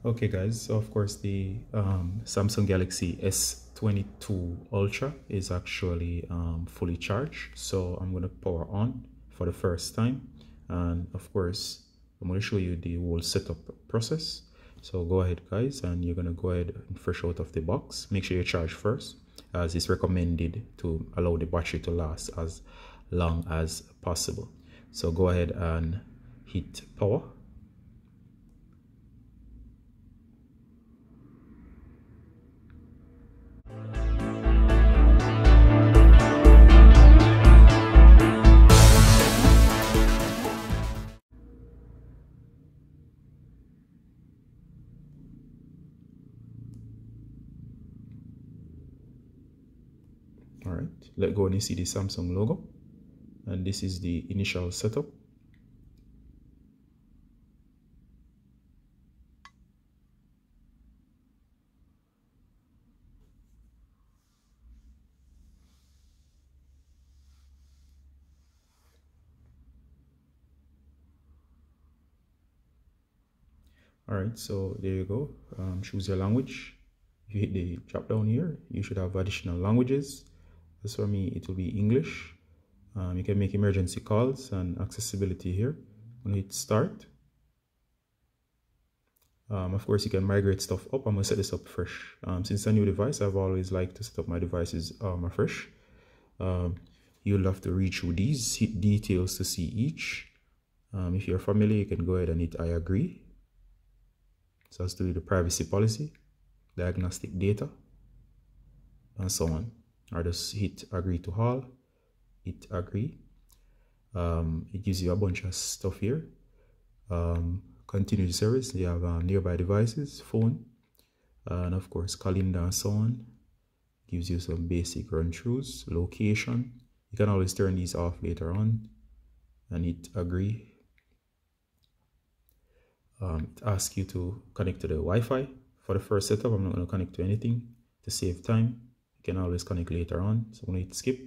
Okay guys, so of course the Samsung Galaxy S22 Ultra is actually fully charged, so I'm going to power on for the first time, and of course I'm going to show you the whole setup process. So go ahead guys, and you're going to go ahead and fresh out of the box. Make sure you charge first, as it's recommended to allow the battery to last as long as possible. So go ahead and hit power. All right, let go and you see the Samsung logo, and this is the initial setup. All right, so there you go. Choose your language. If you hit the drop down here, you should have additional languages. As for me, it will be English. You can make emergency calls and accessibility here. I'm gonna hit start. Of course, you can migrate stuff up. I'm gonna set this up fresh. Since it's a new device, I've always liked to set up my devices afresh. You'll have to read through these, hit details to see each. If you're familiar, you can go ahead and hit I agree. So as to do the privacy policy, diagnostic data, and so on. Or just hit agree to all, hit agree. It gives you a bunch of stuff here. Continue the service. You have nearby devices, phone, and of course calendar and so on. Gives you some basic run-throughs, location. You can always turn these off later on and hit agree. It asks you to connect to the Wi-Fi. For the first setup, I'm not going to connect to anything to save time. You can always connect later on. So I'm going to hit skip.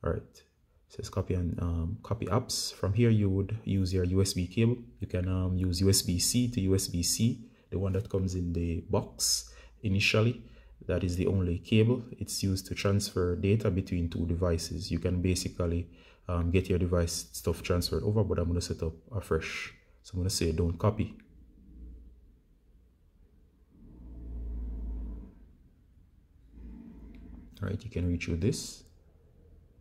All right. It says copy and copy apps. From here, you would use your USB cable. You can use USB-C to USB-C, the one that comes in the box initially. That is the only cable. It's used to transfer data between two devices. You can basically get your device stuff transferred over, but I'm going to set up afresh. So I'm going to say don't copy. All right, you can reach with this.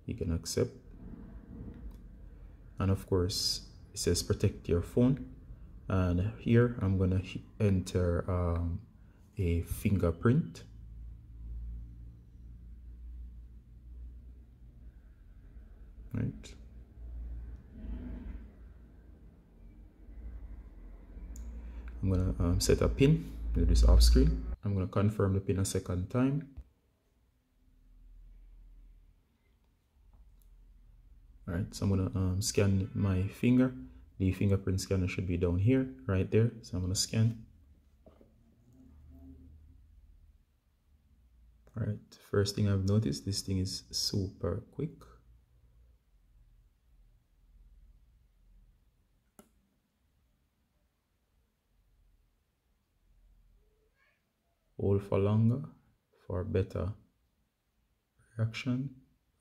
You can accept. And of course, it says protect your phone. And here I'm going to enter a fingerprint. Right. I'm gonna set a pin. Do this off screen. I'm gonna confirm the pin a second time. All right. So I'm gonna scan my finger. The fingerprint scanner should be down here, right there. So I'm gonna scan. All right. First thing I've noticed, this thing is super quick. Hold for longer for better reaction.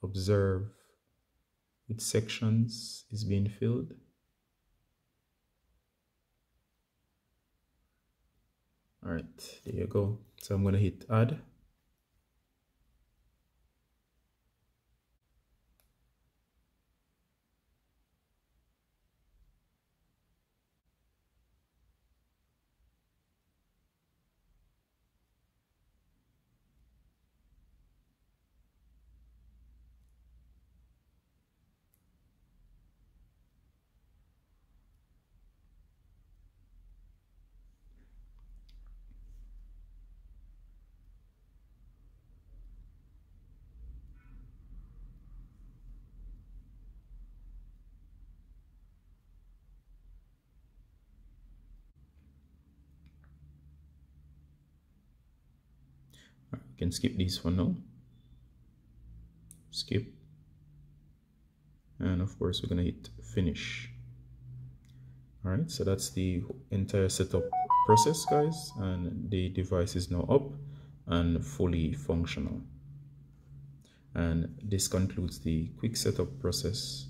Observe which sections is being filled. All right, there you go. So I'm going to hit add. You can skip these for now. Skip. And of course, we're going to hit finish. All right, so that's the entire setup process, guys, and the device is now up and fully functional. And this concludes the quick setup process.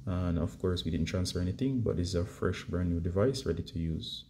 And of course, we didn't transfer anything, but this is a fresh, brand new device ready to use.